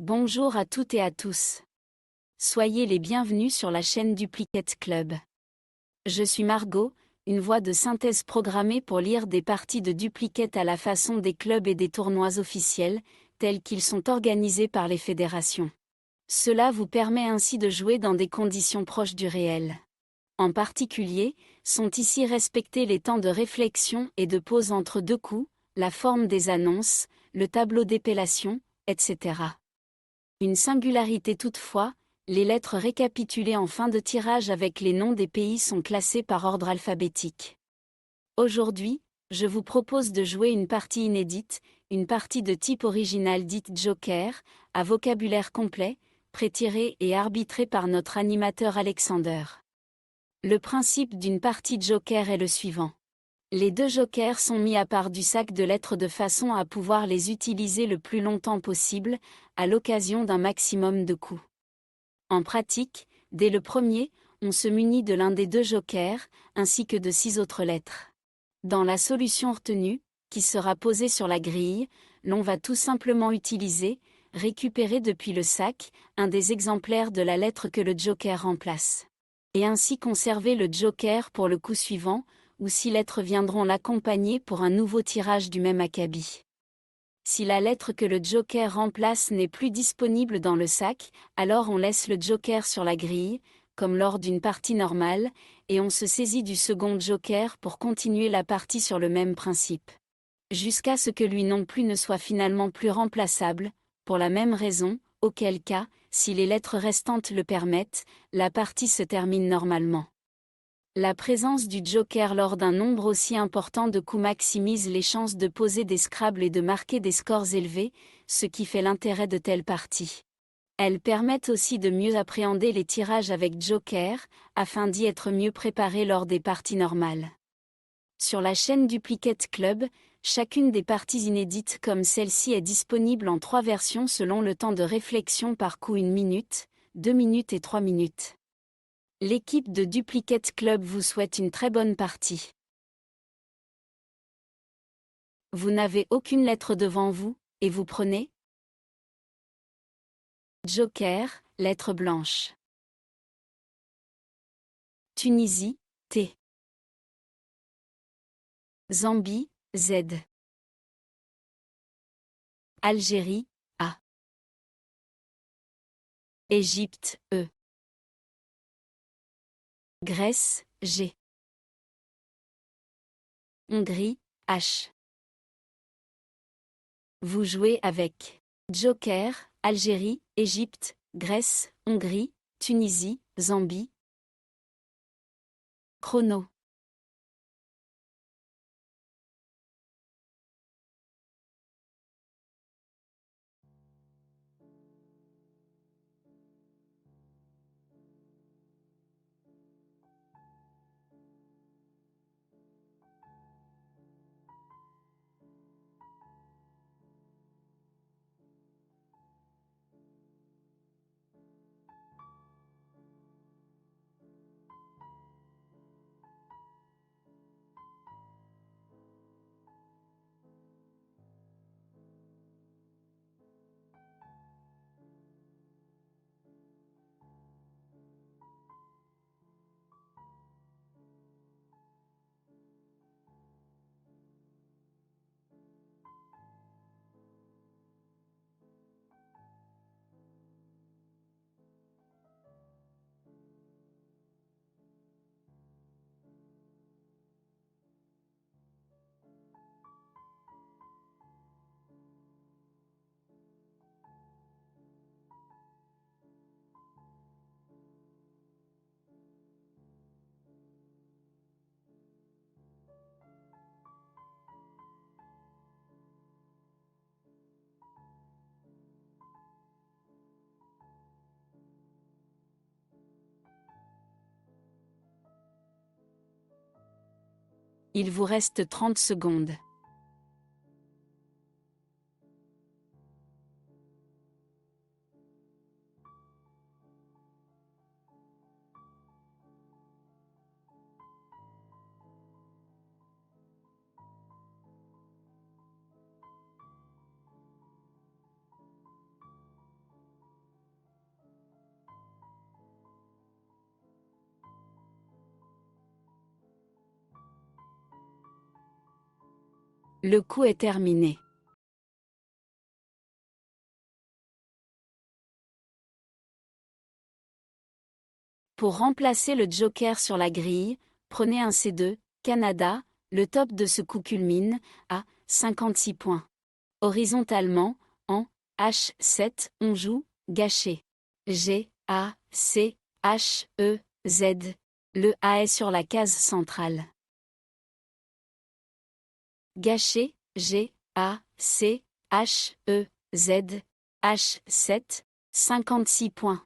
Bonjour à toutes et à tous. Soyez les bienvenus sur la chaîne Duplicate Club. Je suis Margot, une voix de synthèse programmée pour lire des parties de Duplicate à la façon des clubs et des tournois officiels, tels qu'ils sont organisés par les fédérations. Cela vous permet ainsi de jouer dans des conditions proches du réel. En particulier, sont ici respectés les temps de réflexion et de pause entre deux coups, la forme des annonces, le tableau d'épellation, etc. Une singularité toutefois, les lettres récapitulées en fin de tirage avec les noms des pays sont classées par ordre alphabétique. Aujourd'hui, je vous propose de jouer une partie inédite, une partie de type original dite Joker, à vocabulaire complet, pré-tiré et arbitré par notre animateur Alexander. Le principe d'une partie Joker est le suivant. Les deux jokers sont mis à part du sac de lettres de façon à pouvoir les utiliser le plus longtemps possible, à l'occasion d'un maximum de coups. En pratique, dès le premier, on se munit de l'un des deux jokers, ainsi que de 6 autres lettres. Dans la solution retenue, qui sera posée sur la grille, l'on va tout simplement utiliser, récupérer depuis le sac, un des exemplaires de la lettre que le joker remplace. Et ainsi conserver le joker pour le coup suivant, ou 6 lettres viendront l'accompagner pour un nouveau tirage du même acabit. Si la lettre que le joker remplace n'est plus disponible dans le sac, alors on laisse le joker sur la grille, comme lors d'une partie normale, et on se saisit du second joker pour continuer la partie sur le même principe. Jusqu'à ce que lui non plus ne soit finalement plus remplaçable, pour la même raison, auquel cas, si les lettres restantes le permettent, la partie se termine normalement. La présence du joker lors d'un nombre aussi important de coups maximise les chances de poser des Scrabble et de marquer des scores élevés, ce qui fait l'intérêt de telles parties. Elles permettent aussi de mieux appréhender les tirages avec joker, afin d'y être mieux préparé lors des parties normales. Sur la chaîne Duplicate Club, chacune des parties inédites comme celle-ci est disponible en 3 versions selon le temps de réflexion par coup 1 minute, 2 minutes et 3 minutes. L'équipe de Duplicate Club vous souhaite une très bonne partie. Vous n'avez aucune lettre devant vous, et vous prenez Joker, lettre blanche. Tunisie, T. Zambie, Z. Algérie, A. Égypte, E. Grèce, G. Hongrie, H. Vous jouez avec Joker, Algérie, Égypte, Grèce, Hongrie, Tunisie, Zambie. Chrono. Il vous reste 30 secondes. Le coup est terminé. Pour remplacer le joker sur la grille, prenez un C2, Canada, le top de ce coup culmine, à 56 points. Horizontalement, en H7, on joue, gâché. G, A, C, H, E, Z. Le A est sur la case centrale. Gâché, G, A, C, H, E, Z. H7, 56 points.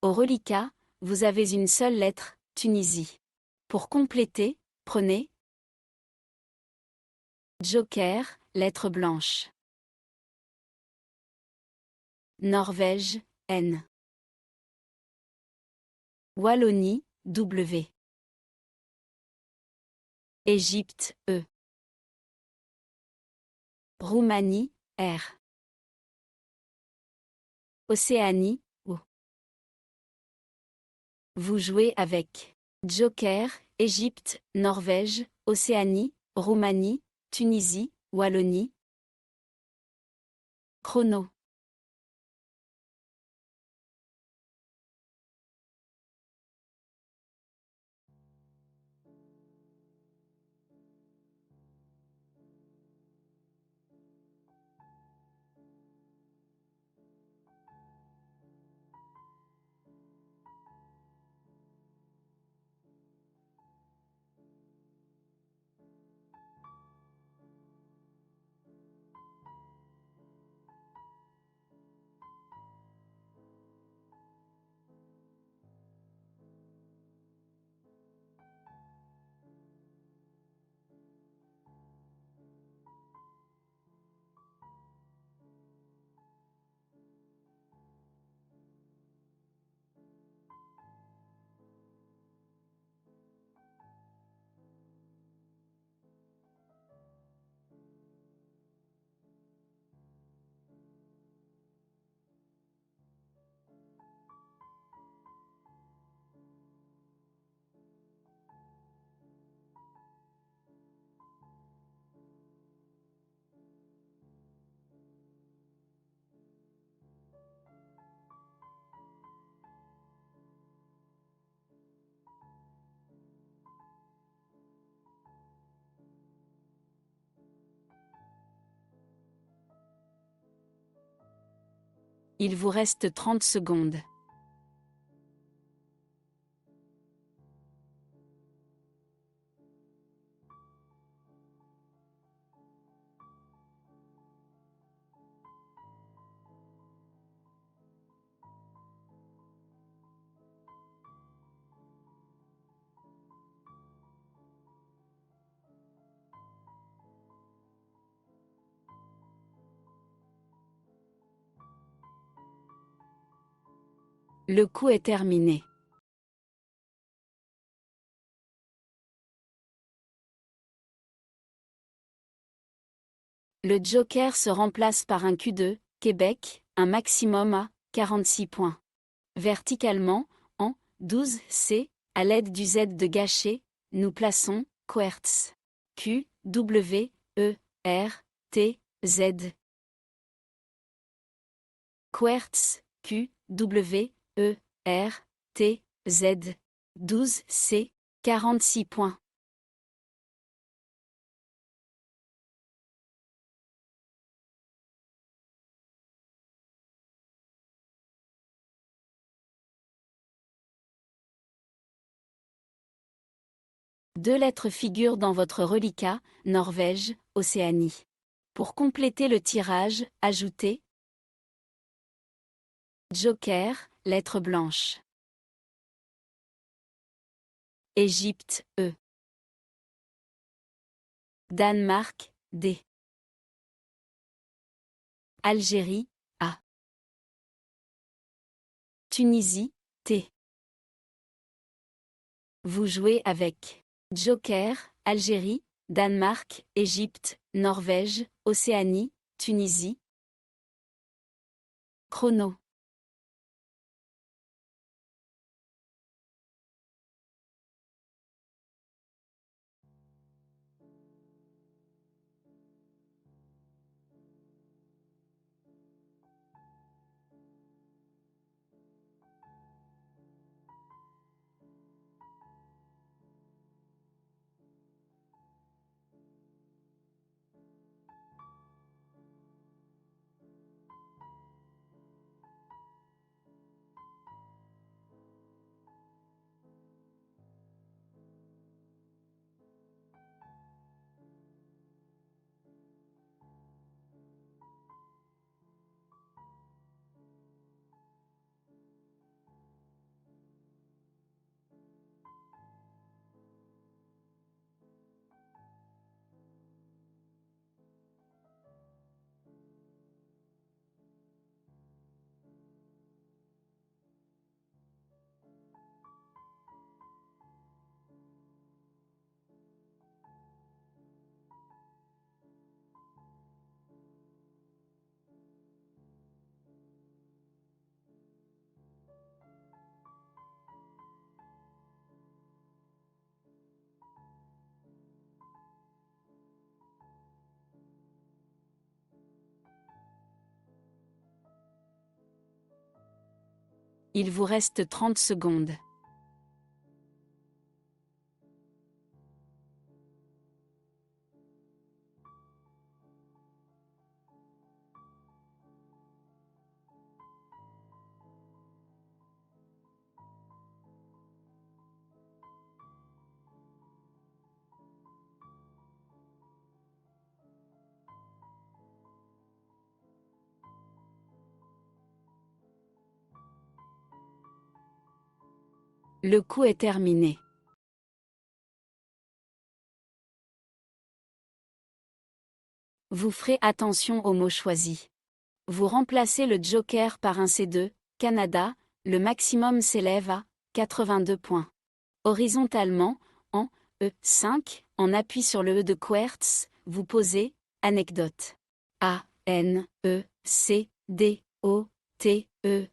Au reliquat, vous avez une seule lettre, Tunisie. Pour compléter, prenez Joker, lettre blanche. Norvège, N. Wallonie, W. Égypte, E. Roumanie, R. Océanie, O. Vous jouez avec Joker, Égypte, Norvège, Océanie, Roumanie, Tunisie, Wallonie. Chrono. Il vous reste 30 secondes. Le coup est terminé. Le joker se remplace par un Q2, Québec, un maximum à 46 points. Verticalement, en 12C, à l'aide du Z de gâché, nous plaçons Quertz. Q, W, E, R, T, Z. Quertz, Q, W, E, R, T, Z. 12C, 46 points. Deux lettres figurent dans votre reliquat, Norvège, Océanie. Pour compléter le tirage, ajoutez Joker, lettre blanche. Égypte, E. Danemark, D. Algérie, A. Tunisie, T. Vous jouez avec Joker, Algérie, Danemark, Égypte, Norvège, Océanie, Tunisie. Chrono. Il vous reste 30 secondes. Le coup est terminé. Vous ferez attention aux mots choisis. Vous remplacez le joker par un C2, Canada, le maximum s'élève à 82 points. Horizontalement, en E5, en appui sur le E de Quertz, vous posez anecdote. A, N, E, C, D, O, T, E.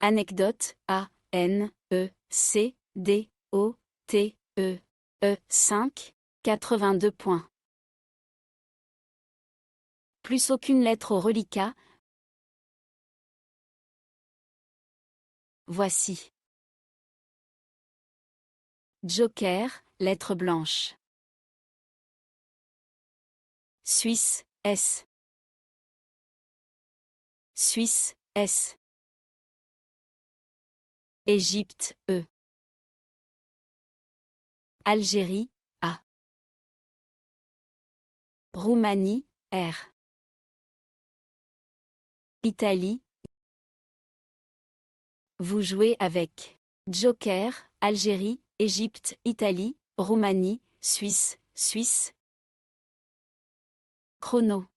Anecdote A, N, E, C, D, O, T, E. E5, 82 points. Plus aucune lettre au reliquat. Voici. Joker, lettre blanche. Suisse, S. Suisse, S. Égypte, E. Algérie, A. Roumanie, R. Italie. Vous jouez avec Joker, Algérie, Égypte, Italie, Roumanie, Suisse, Suisse. Chrono.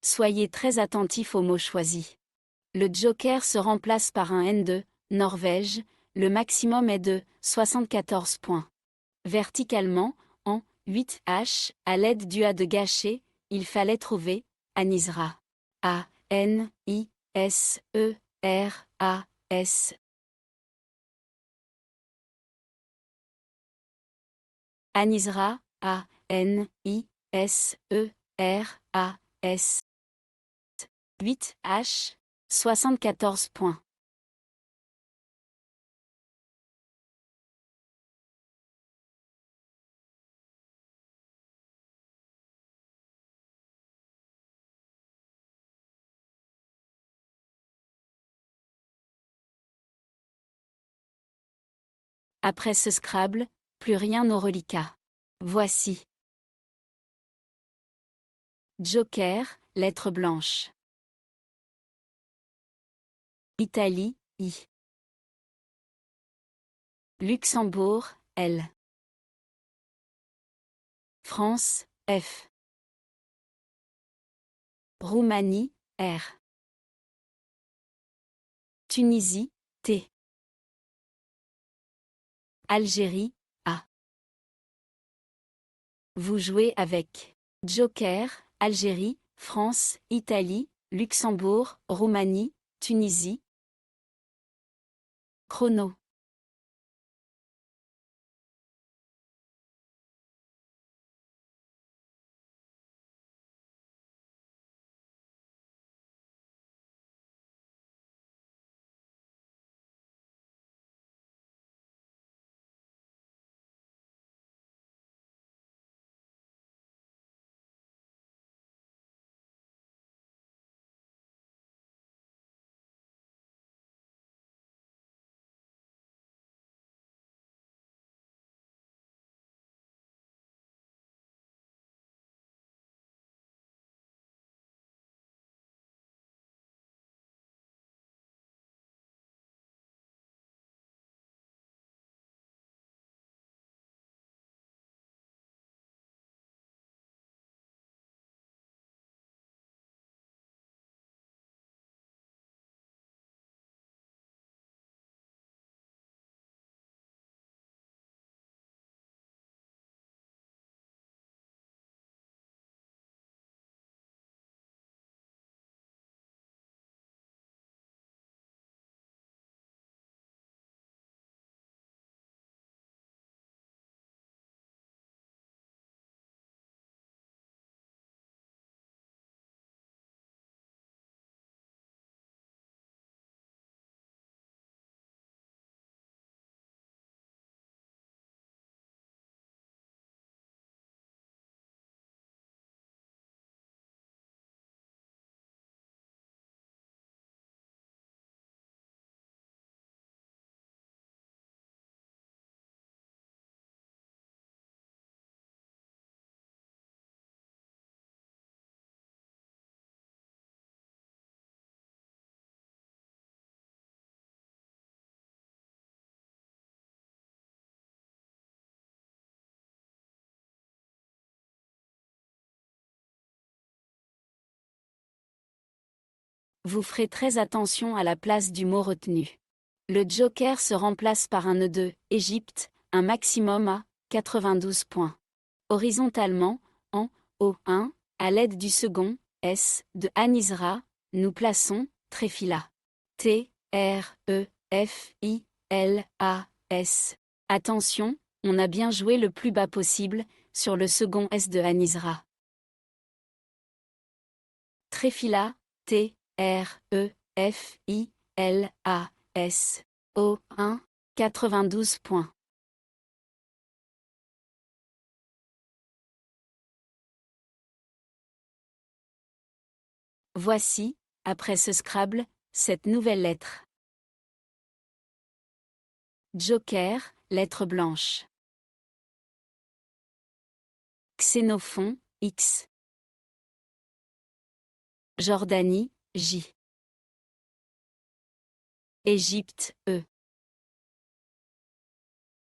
Soyez très attentif aux mots choisis. Le joker se remplace par un N2, Norvège, le maximum est de 74 points. Verticalement, en 8H, à l'aide du A de gâché, il fallait trouver Anisra. A-N-I-S-E-R-A-S. Anisra, A-N-I-S-E-R-A-S. 8H, 74 points. Après ce Scrabble, plus rien au reliquat. Voici. Joker, lettre blanche. Italie, I. Luxembourg, L. France, F. Roumanie, R. Tunisie, T. Algérie, A. Vous jouez avec Joker, Algérie, France, Italie, Luxembourg, Roumanie, Tunisie. Chrono. Vous ferez très attention à la place du mot retenu. Le joker se remplace par un E2, Égypte, un maximum à 92 points. Horizontalement, en O1, à l'aide du second S de Anisra, nous plaçons Tréfila. T, R, E, F, I, L, A, S. Attention, on a bien joué le plus bas possible, sur le second S de Anisra. Tréfila, T, R, E, F, I, L, A, S. O1, 92 points. Voici, après ce Scrabble, cette nouvelle lettre. Joker, lettre blanche. Xénophon, X. Jordanie, J. Égypte, E.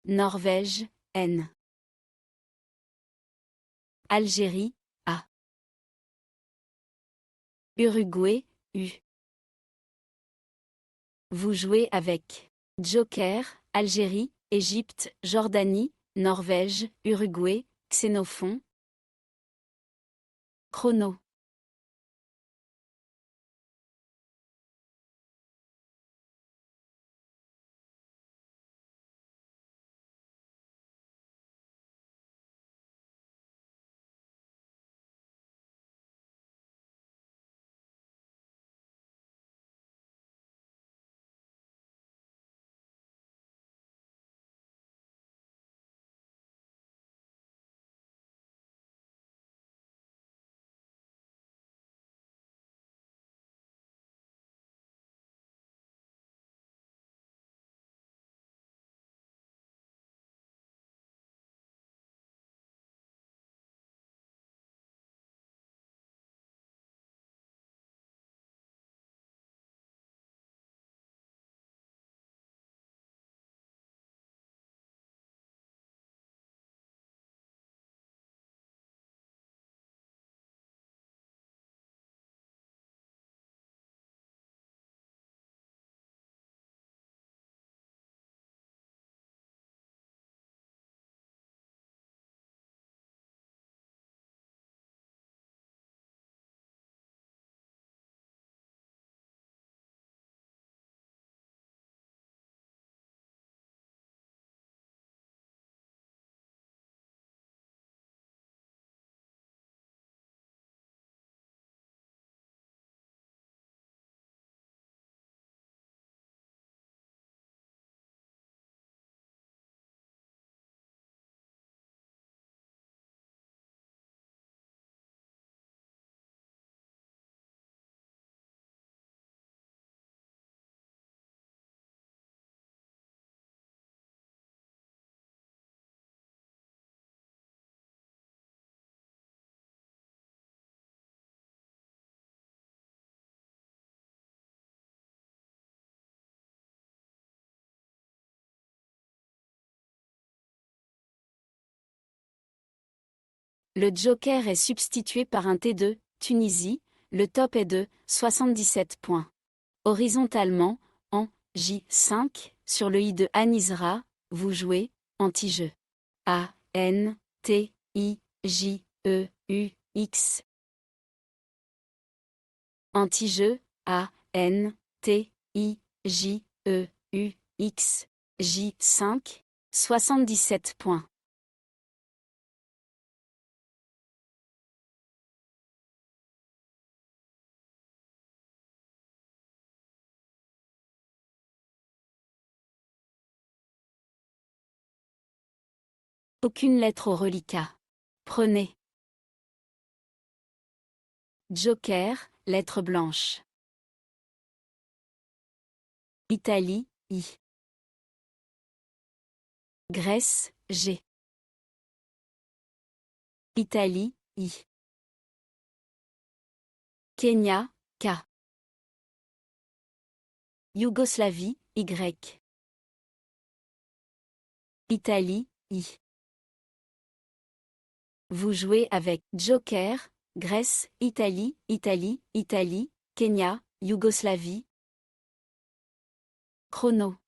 Norvège, N. Algérie, A. Uruguay, U. Vous jouez avec Joker, Algérie, Égypte, Jordanie, Norvège, Uruguay, Xénophon. Chrono. Le joker est substitué par un T2, Tunisie, le top est de 77 points. Horizontalement, en J5, sur le I de Anisra, vous jouez, anti-jeu. A, N, T, I, J, E, U, X. Anti-jeu, A, N, T, I, J, E, U, X, J5, 77 points. Aucune lettre au reliquat. Prenez. Joker, lettre blanche. Italie, I. Grèce, G. Italie, I. Kenya, K. Yougoslavie, Y. Italie, I. Vous jouez avec Joker, Grèce, Italie, Italie, Italie, Kenya, Yougoslavie. Chrono.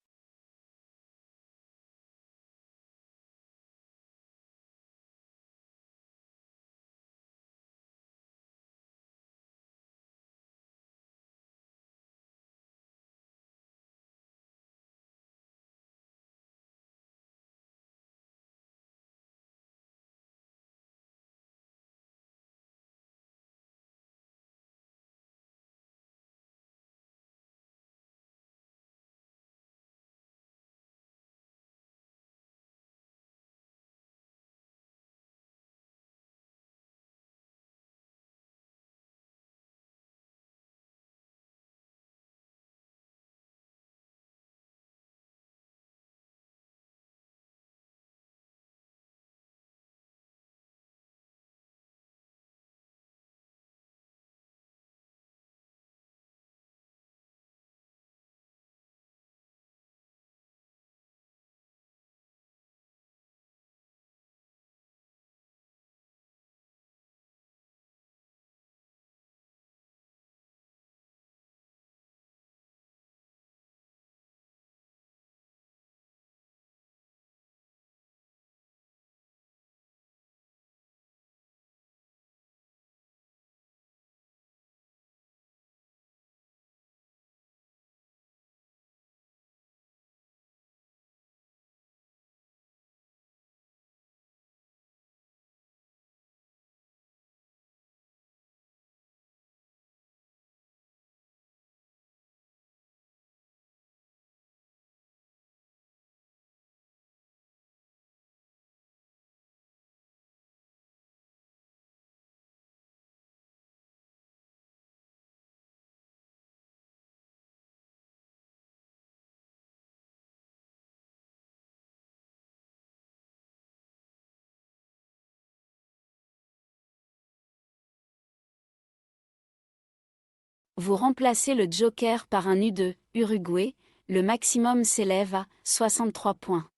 Vous remplacez le joker par un U2, Uruguay, le maximum s'élève à 63 points.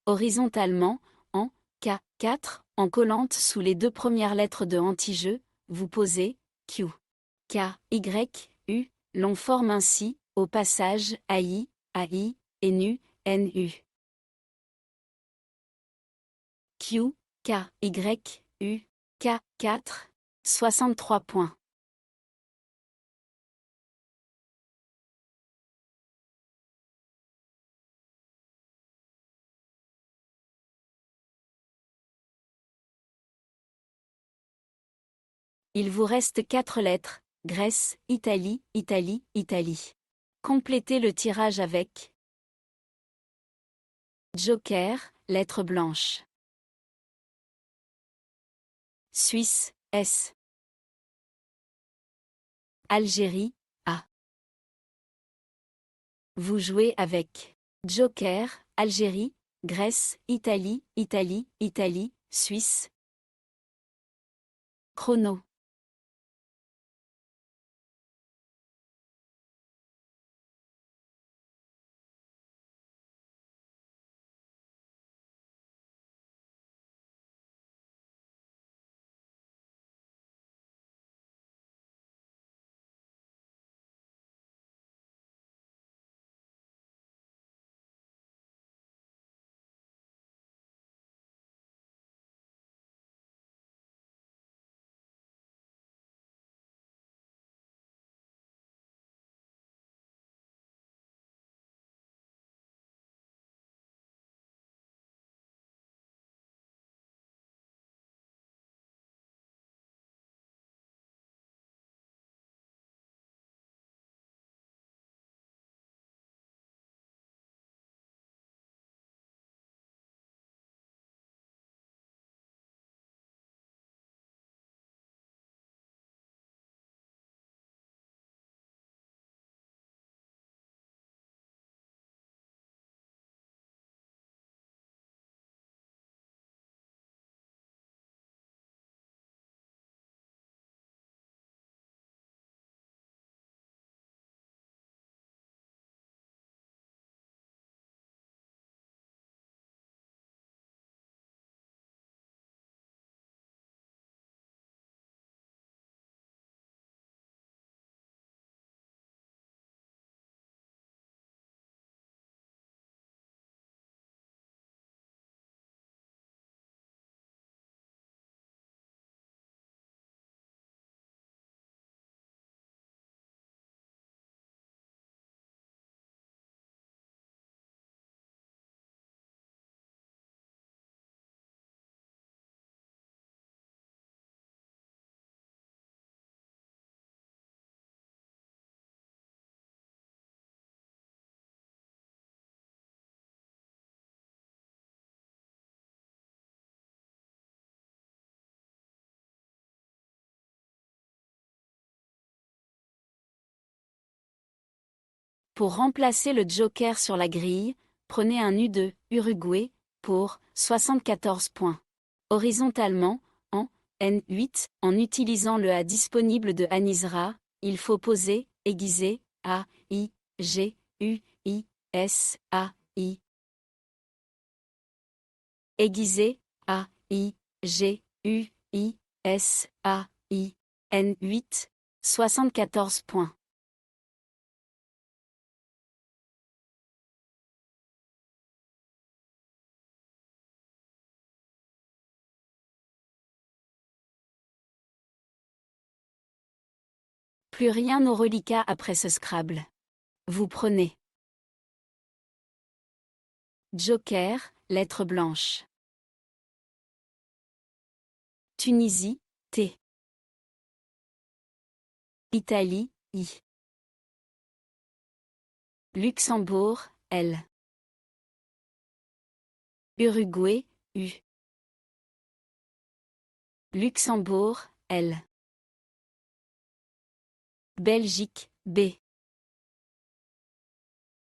Horizontalement, en K4, en collante sous les deux premières lettres de anti-jeu, vous posez Q. K, Y, U, l'on forme ainsi, au passage, AI, AI, et NU, NU. Q, K, Y, U, K4, 63 points. Il vous reste 4 lettres, Grèce, Italie, Italie, Italie. Complétez le tirage avec Joker, lettre blanche. Suisse, S. Algérie, A. Vous jouez avec Joker, Algérie, Grèce, Italie, Italie, Italie, Suisse. Chrono. Pour remplacer le joker sur la grille, prenez un U2, Uruguay, pour 74 points. Horizontalement, en N8, en utilisant le A disponible de Anisra, il faut poser, aiguiser, A, I, G, U, I, S, A, I. Aiguiser, A, I, G, U, I, S, A, I. N8, 74 points. Plus rien au reliquat après ce Scrabble. Vous prenez Joker, lettre blanche. Tunisie, T. Italie, I. Luxembourg, L. Uruguay, U. Luxembourg, L. Belgique, B.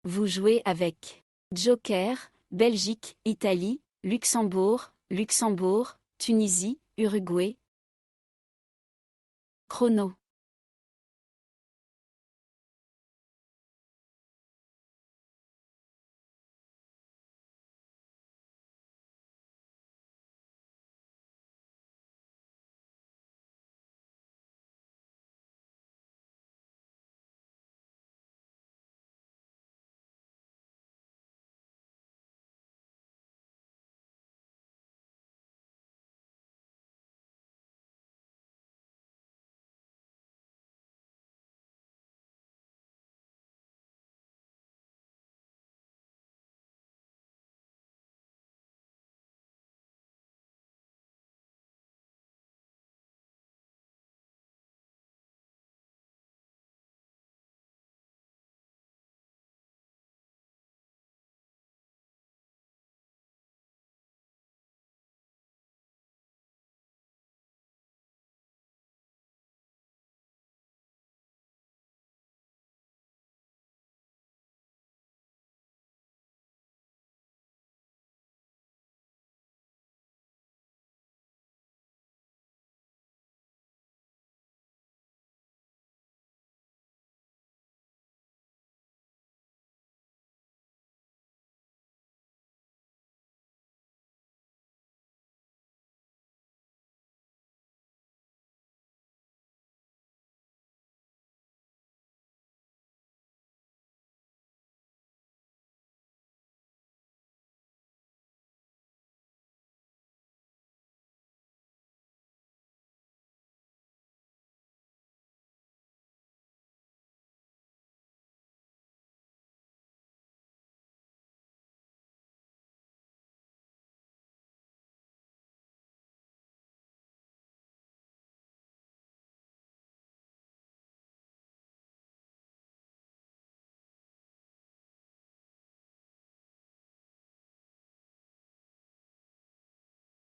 Vous jouez avec Joker, Belgique, Italie, Luxembourg, Luxembourg, Tunisie, Uruguay. Chrono.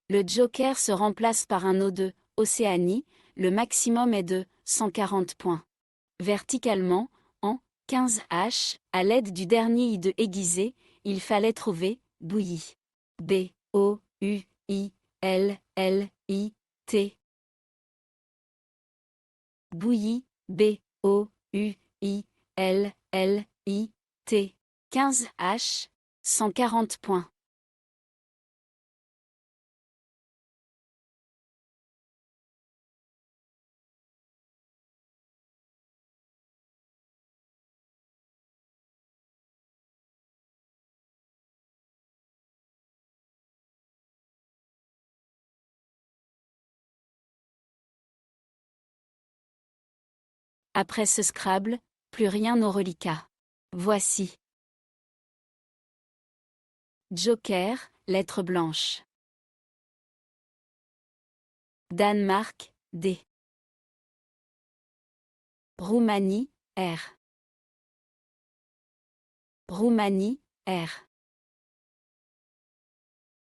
Le joker se remplace par un O2, Océanie, le maximum est de 140 points. Verticalement, en 15H, à l'aide du dernier I de aiguisé, il fallait trouver bouillie. B, O, U, I, L, L, I, T. Bouillie, B, O, U, I, L, L, I, T. 15H, 140 points. Après ce Scrabble, plus rien au reliquat. Voici. Joker, lettre blanche. Danemark, D. Roumanie, R. Roumanie, R.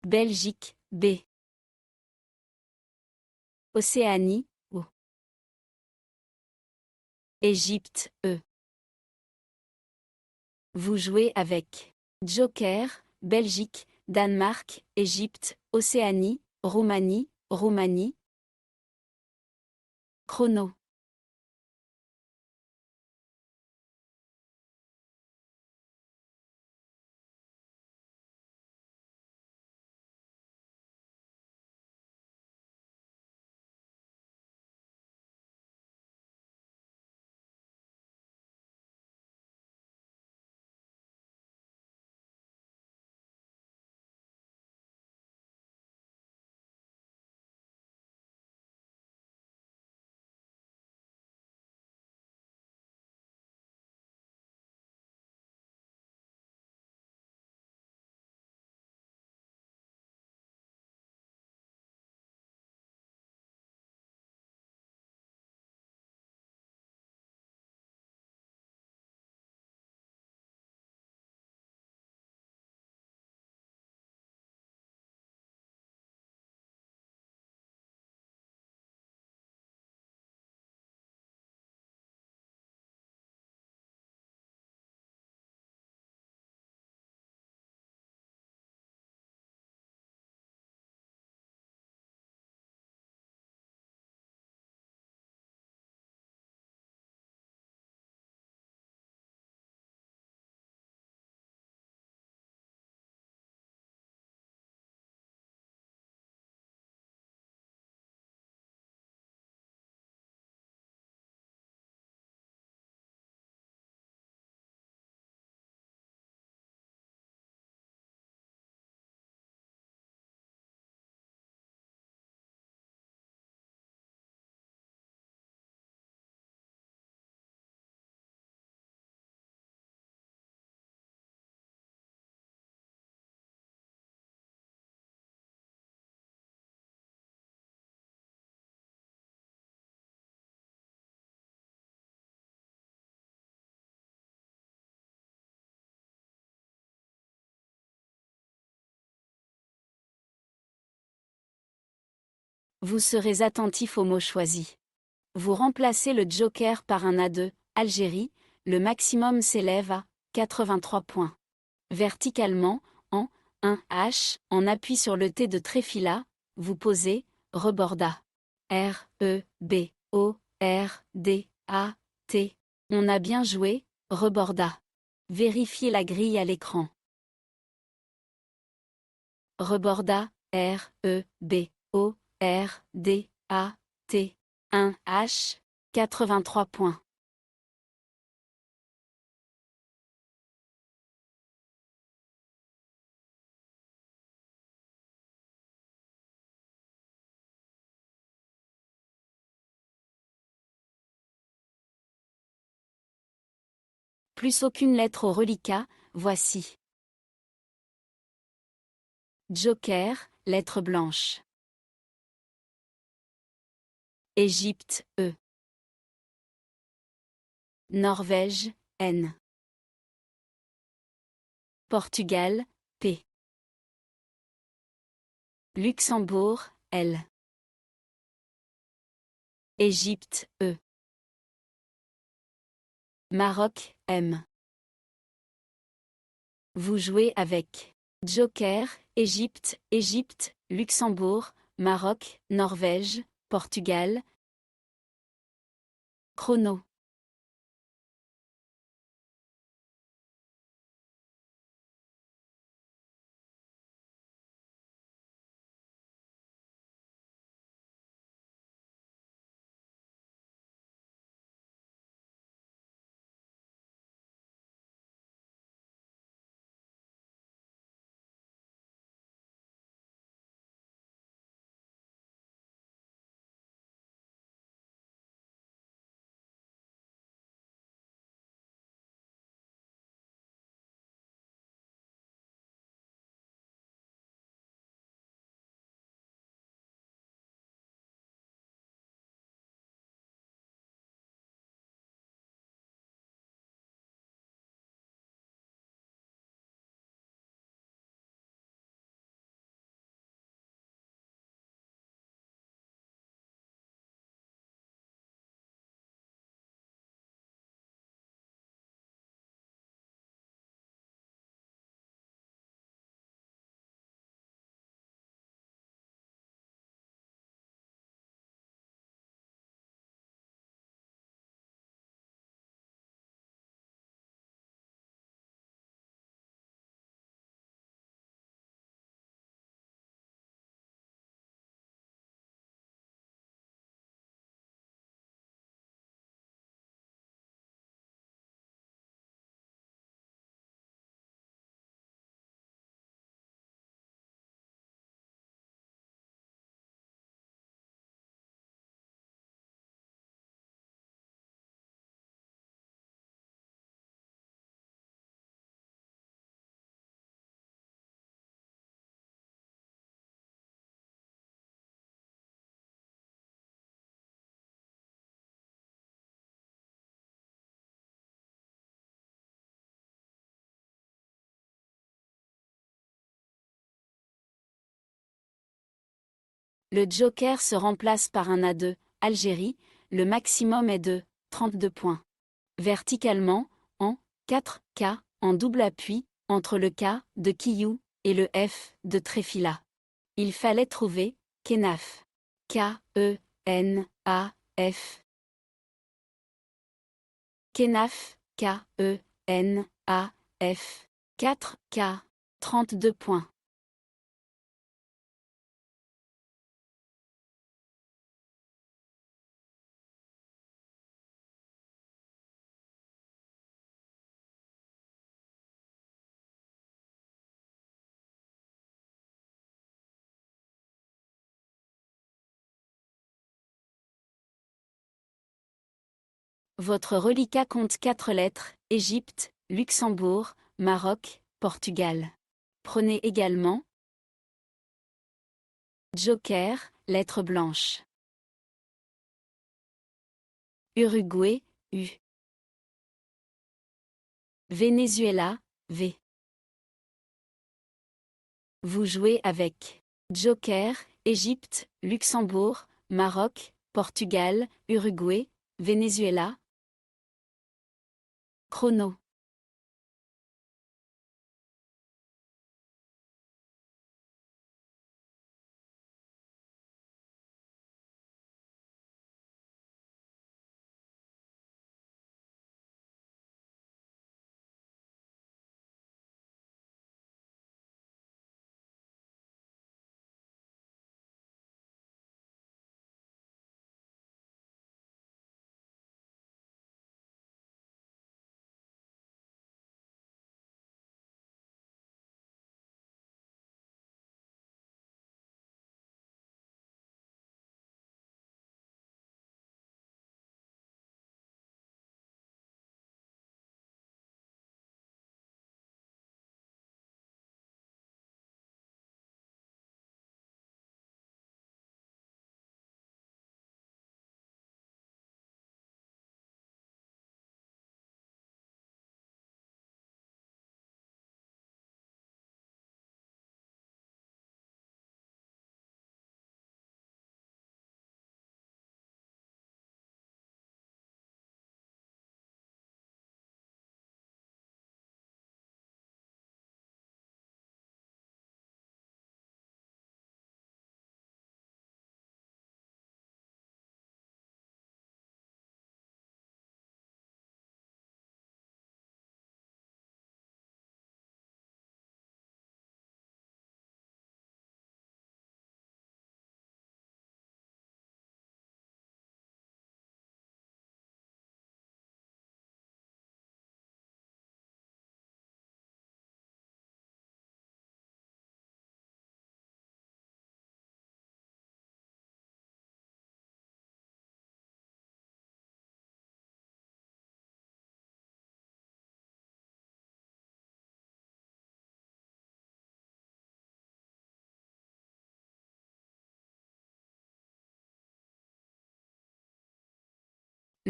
Belgique, B. Océanie, O. Égypte, E. Vous jouez avec Joker, Belgique, Danemark, Égypte, Océanie, Roumanie, Roumanie. Chrono. Vous serez attentif aux mots choisis. Vous remplacez le joker par un A2, Algérie, le maximum s'élève à 83 points. Verticalement, en 1H, en appui sur le T de Tréfila, vous posez reborda. R, E, B, O, R, D, A, T. On a bien joué, reborda. Vérifiez la grille à l'écran. Reborda, R, E, B, O, R, D, A, T. 1H, 83 points. Plus aucune lettre au reliquat, voici. Joker, lettre blanche. Égypte, E. Norvège, N. Portugal, P. Luxembourg, L. Égypte, E. Maroc, M. Vous jouez avec Joker, Égypte, Égypte, Luxembourg, Maroc, Norvège, Portugal. Chrono. Le joker se remplace par un A2, Algérie, le maximum est de 32 points. Verticalement, en 4K, en double appui, entre le K de Kiyou et le F de Tréfila. Il fallait trouver Kenaf. K-E-N-A-F. Kenaf, K-E-N-A-F. 4K, 32 points. Votre reliquat compte 4 lettres, Égypte, Luxembourg, Maroc, Portugal. Prenez également Joker, lettre blanche. Uruguay, U. Venezuela, V. Vous jouez avec Joker, Égypte, Luxembourg, Maroc, Portugal, Uruguay, Venezuela. Chrono.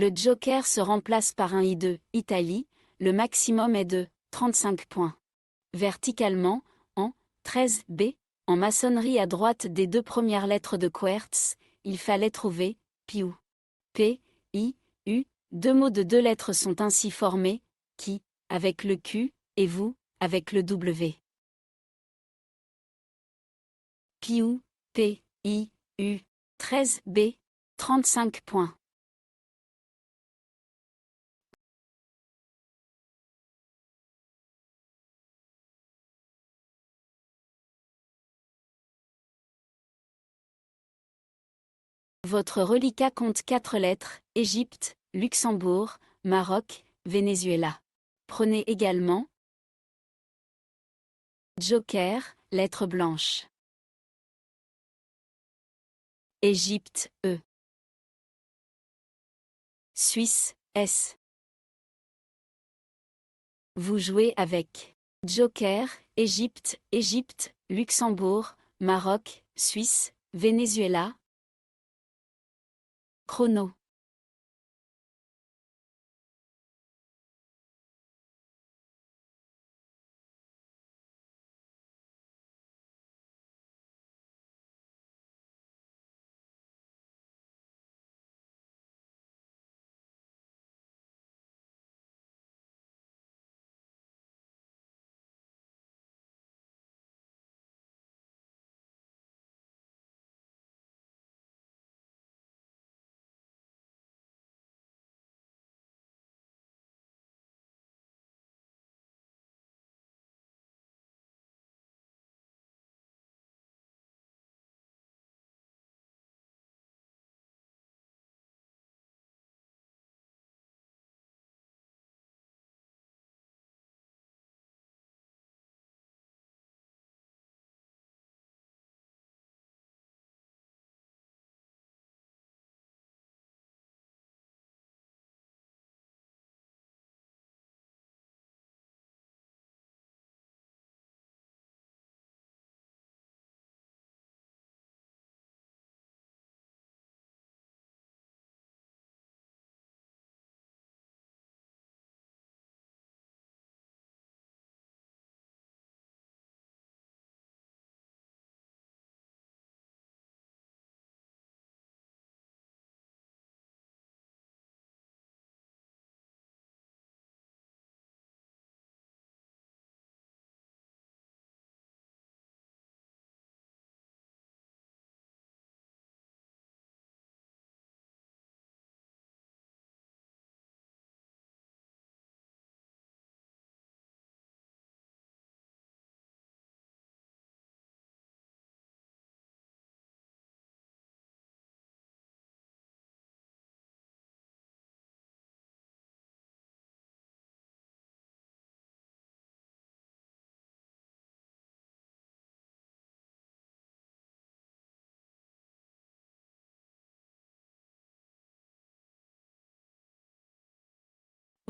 Le joker se remplace par un I2, Italie, le maximum est de 35 points. Verticalement, en 13B, en maçonnerie à droite des deux premières lettres de Quertz, il fallait trouver Piu. P, I, U, deux mots de deux lettres sont ainsi formés, qui, avec le Q, et vous, avec le W. Piu, P, I, U, 13B, 35 points. Votre reliquat compte 4 lettres, Égypte, Luxembourg, Maroc, Venezuela. Prenez également Joker, lettre blanche. Égypte, E. Suisse, S. Vous jouez avec Joker, Égypte, Égypte, Luxembourg, Maroc, Suisse, Venezuela. Chrono.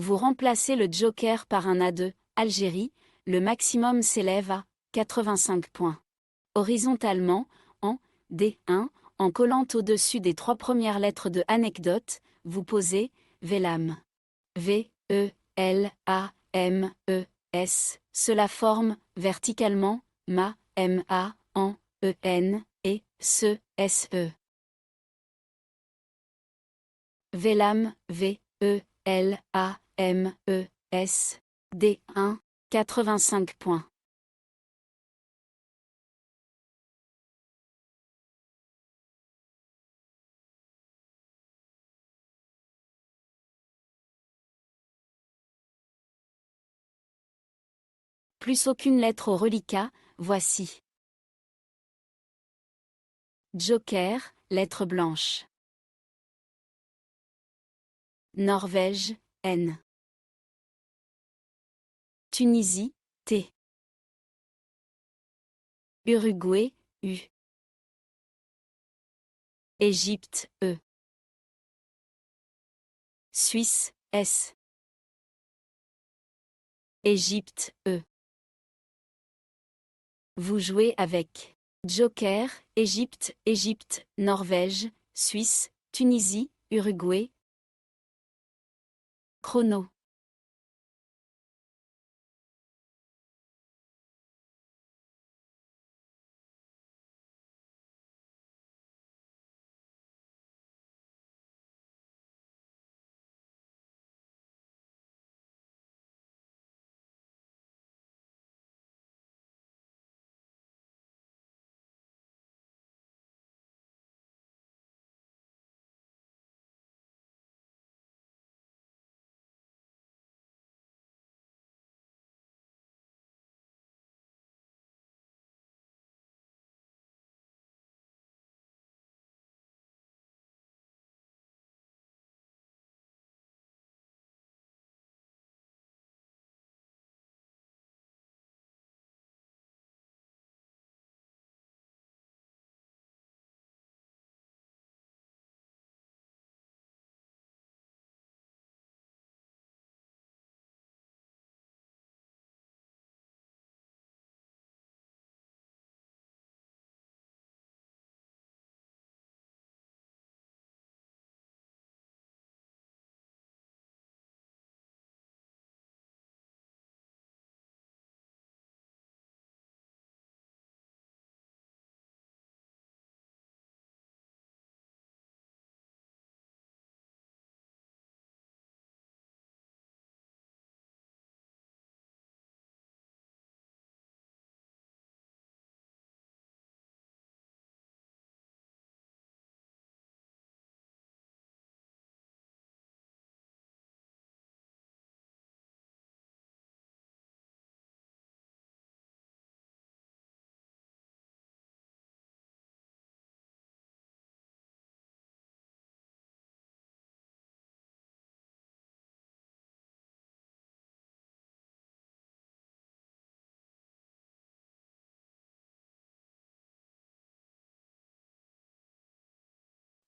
Vous remplacez le joker par un A2, Algérie, le maximum s'élève à 85 points. Horizontalement, en D1, en collant au-dessus des 3 premières lettres de anecdote, vous posez Velam. V, E, L, A, M, E, S. Cela forme, verticalement, Ma, M, A, en, E, N, et, Se, S, E. Velam, V, E, L, A, M, E, S. D1, 85 points. Plus aucune lettre au reliquat, voici. Joker, lettre blanche. Norvège, N. Tunisie, T. Uruguay, U. Égypte, E. Suisse, S. Égypte, E. Vous jouez avec Joker, Égypte, Égypte, Norvège, Suisse, Tunisie, Uruguay, Chrono.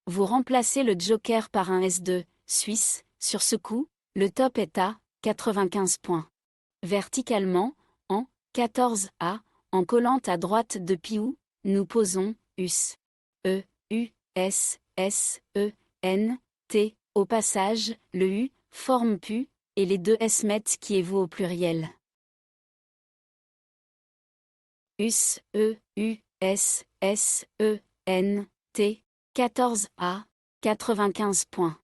Vous remplacez le joker par un S2, suisse, sur ce coup, le top est à 95 points. Verticalement, en 14A, en collant à droite de Piou, nous posons US. E, U, S, S, E, N, T. Au passage, le U forme pu, et les deux S mettent qui évaut au pluriel. US, E, U, S, S, E, N, T. 14A, 95 points.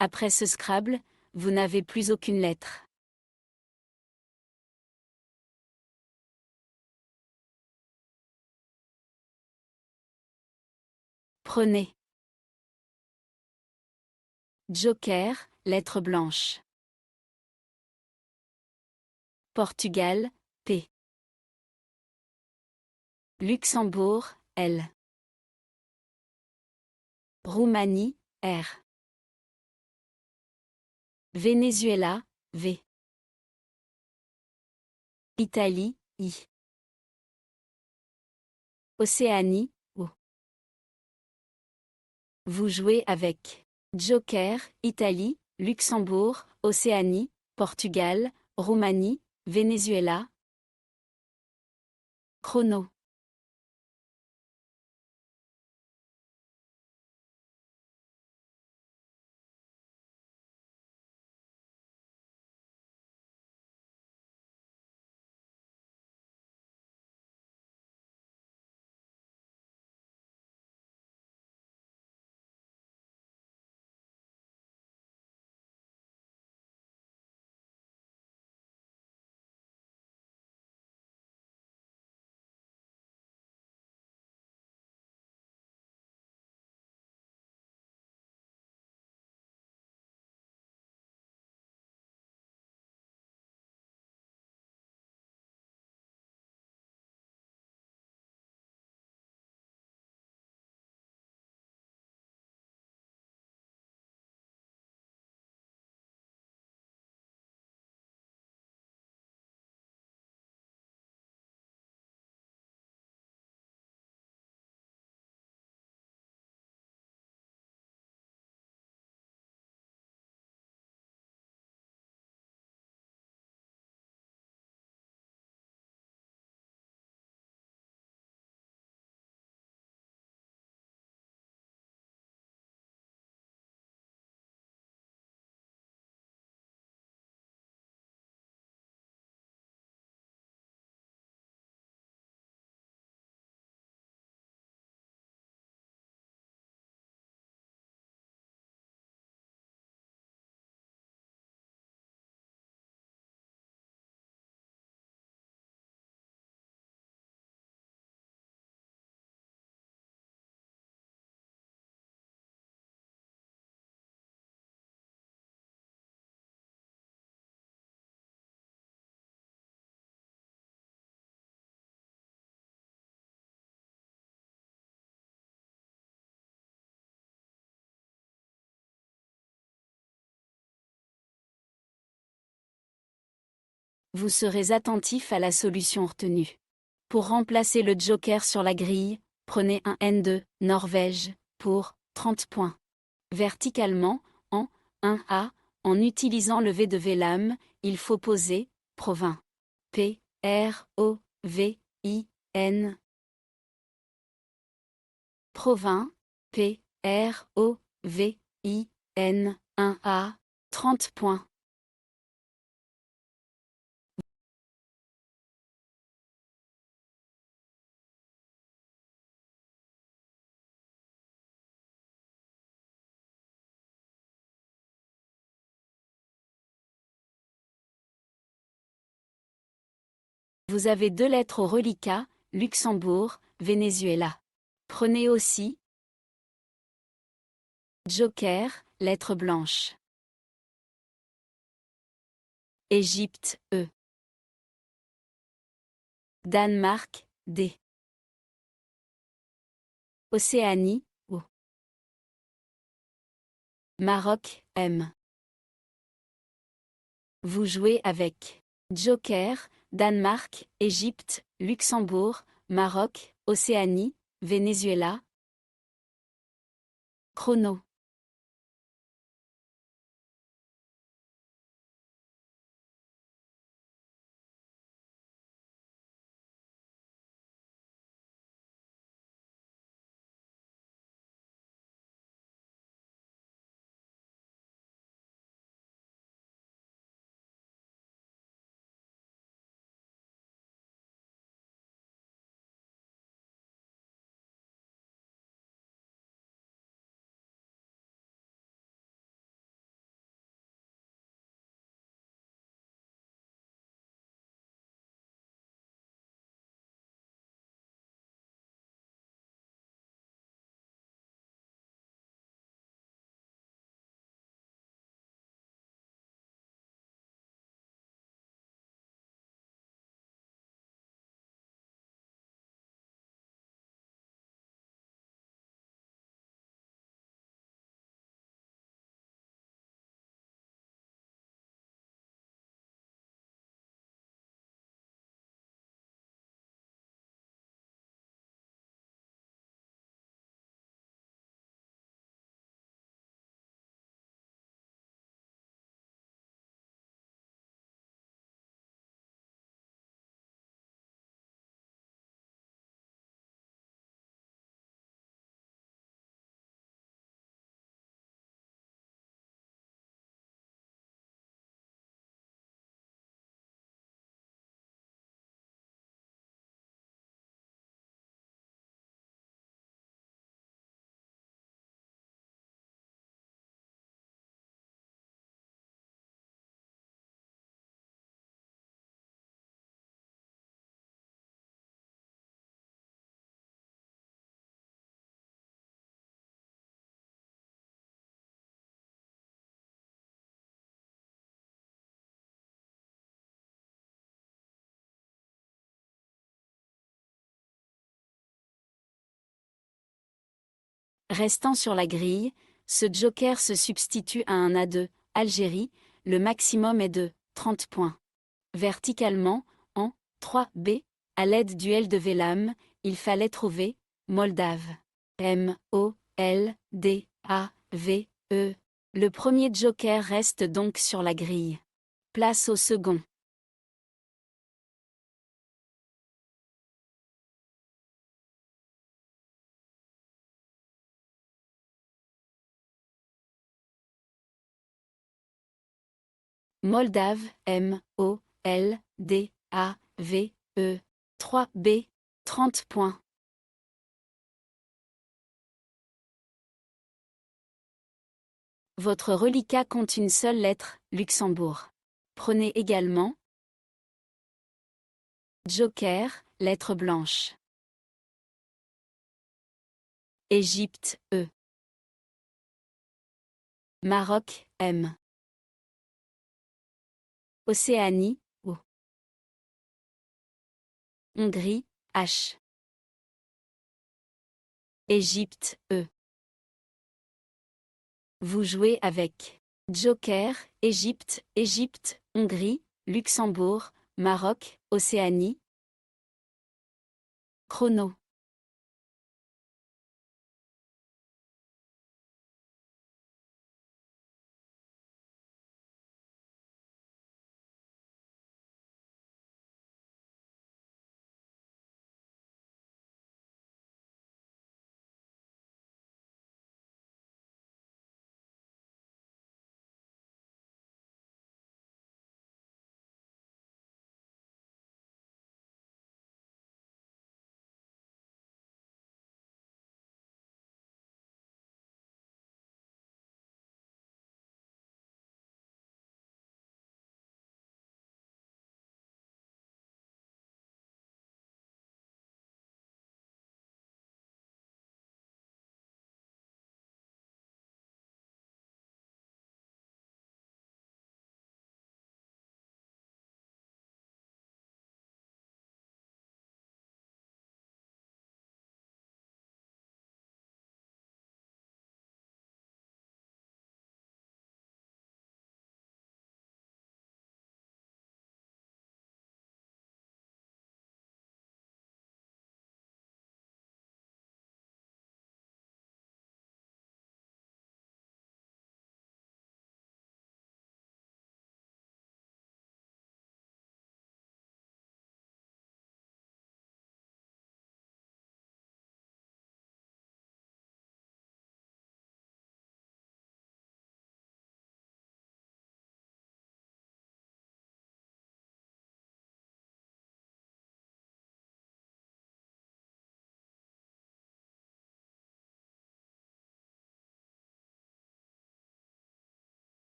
Après ce Scrabble, vous n'avez plus aucune lettre. Prenez. Joker, lettre blanche. Portugal, P. Luxembourg, L. Roumanie, R. Venezuela, V. Italie, I. Océanie, O. Vous jouez avec Joker, Italie, Luxembourg, Océanie, Portugal, Roumanie, Venezuela. Chrono. Vous serez attentif à la solution retenue. Pour remplacer le joker sur la grille, prenez un N2, Norvège, pour 30 points. Verticalement, en 1A, en utilisant le V de Vélam, il faut poser Provins. P, R, O, V, I, N. Provins, P, R, O, V, I, N, 1A, 30 points. Vous avez 2 lettres au reliquat, Luxembourg, Venezuela. Prenez aussi joker, lettre blanche. Égypte, E. Danemark, D. Océanie, O. Maroc, M. Vous jouez avec joker, Danemark, Égypte, Luxembourg, Maroc, Océanie, Venezuela. Chrono. Restant sur la grille, ce joker se substitue à un A2, Algérie, le maximum est de 30 points. Verticalement, en 3B, à l'aide du L de Vélam, il fallait trouver Moldave. M, O, L, D, A, V, E. Le premier joker reste donc sur la grille. Place au second. Moldave, M, O, L, D, A, V, E. 3B, 30 points. Votre reliquat compte une seule lettre, Luxembourg. Prenez également joker, lettre blanche. Égypte, E. Maroc, M. Océanie, O. Hongrie, H. Égypte, E. Vous jouez avec joker, Égypte, Égypte, Hongrie, Luxembourg, Maroc, Océanie. Chrono.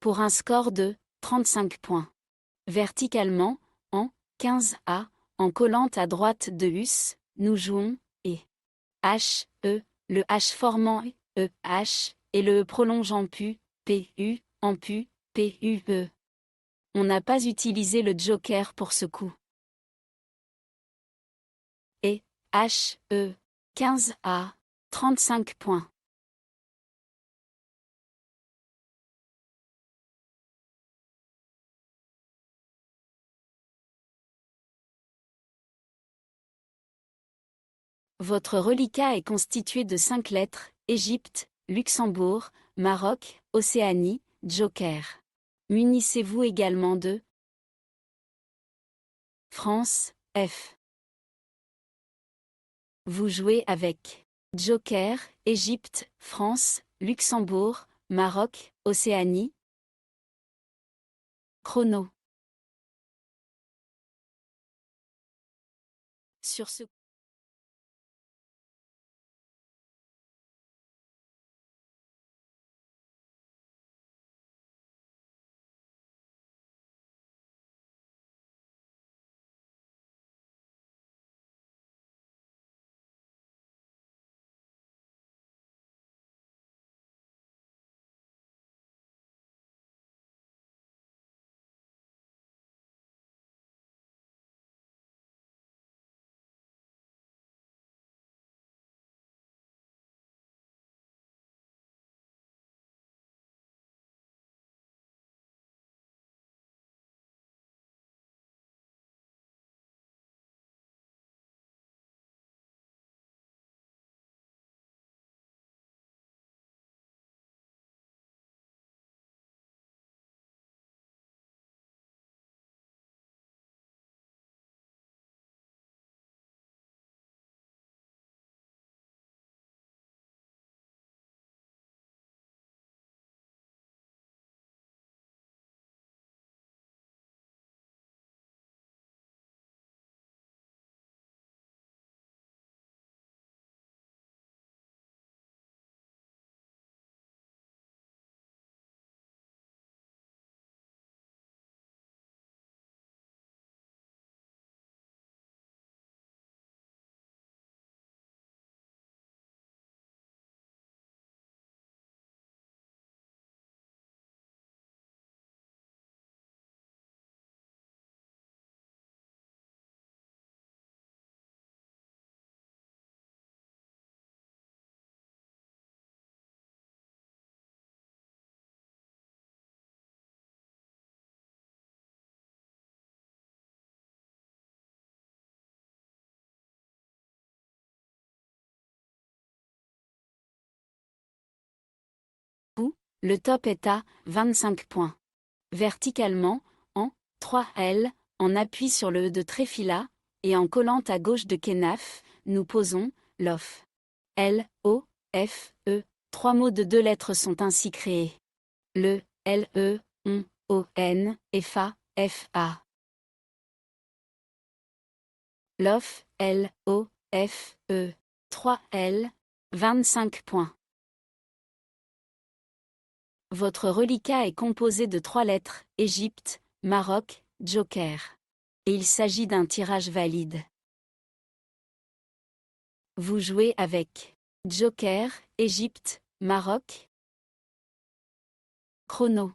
Pour un score de 35 points. Verticalement, en 15A, en collante à droite de US, nous jouons et H, E, le H formant E, H, et le E prolongeant PU, PU, en PU, PU, E. On n'a pas utilisé le joker pour ce coup. Et H, E, 15A, 35 points. Votre reliquat est constitué de 5 lettres, Égypte, Luxembourg, Maroc, Océanie, Joker. Munissez-vous également de France, F. Vous jouez avec Joker, Égypte, France, Luxembourg, Maroc, Océanie. Chrono. Sur ce Le top est à 25 points. Verticalement, en 3L, en appui sur le E de Tréfila, et en collant à gauche de Kenaf, nous posons l'OF. L, O, F, E. 3 mots de 2 lettres sont ainsi créés. Le, L, E, on, O, N, et Fa, F, A. L'OF, L, O, F, E. 3L, 25 points. Votre reliquat est composé de 3 lettres, Égypte, Maroc, Joker. Et il s'agit d'un tirage valide. Vous jouez avec Joker, Égypte, Maroc. Chrono.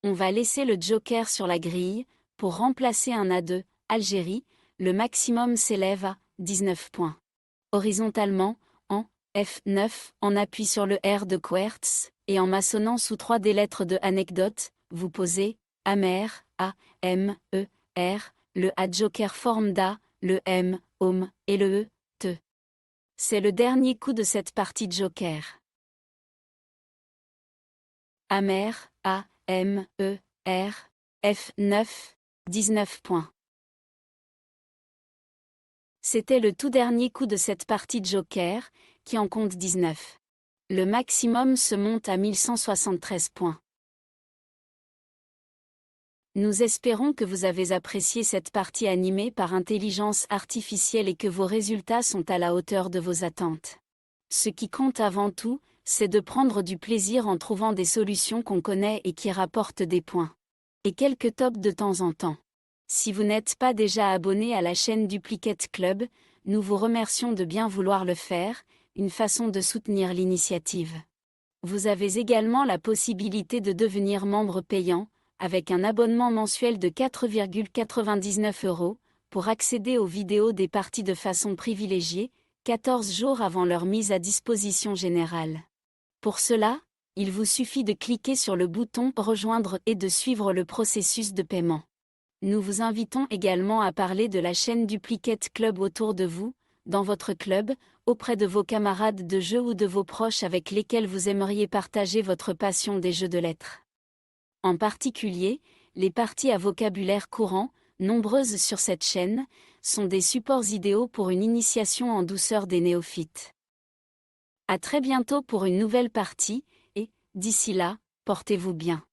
On va laisser le Joker sur la grille, pour remplacer un A2, Algérie, le maximum s'élève à 19 points. Horizontalement, en F9, en appui sur le R de Quertz, et en maçonnant sous 3 des lettres de anecdote, vous posez Amer, A, M, E, R, le A Joker forme d'A, le M, Homme, et le E, Te. C'est le dernier coup de cette partie Joker. Amer, A, M, E, R, F9, 19 points. C'était le tout dernier coup de cette partie Joker, qui en compte 19. Le maximum se monte à 1173 points. Nous espérons que vous avez apprécié cette partie animée par intelligence artificielle et que vos résultats sont à la hauteur de vos attentes. Ce qui compte avant tout, c'est de prendre du plaisir en trouvant des solutions qu'on connaît et qui rapportent des points. Et quelques tops de temps en temps. Si vous n'êtes pas déjà abonné à la chaîne Duplicate Club, nous vous remercions de bien vouloir le faire, une façon de soutenir l'initiative. Vous avez également la possibilité de devenir membre payant, avec un abonnement mensuel de 4,99 €, pour accéder aux vidéos des parties de façon privilégiée, 14 jours avant leur mise à disposition générale. Pour cela, il vous suffit de cliquer sur le bouton « Rejoindre » et de suivre le processus de paiement. Nous vous invitons également à parler de la chaîne Duplicate Club autour de vous, dans votre club, auprès de vos camarades de jeu ou de vos proches avec lesquels vous aimeriez partager votre passion des jeux de lettres. En particulier, les parties à vocabulaire courant, nombreuses sur cette chaîne, sont des supports idéaux pour une initiation en douceur des néophytes. À très bientôt pour une nouvelle partie, et, d'ici là, portez-vous bien.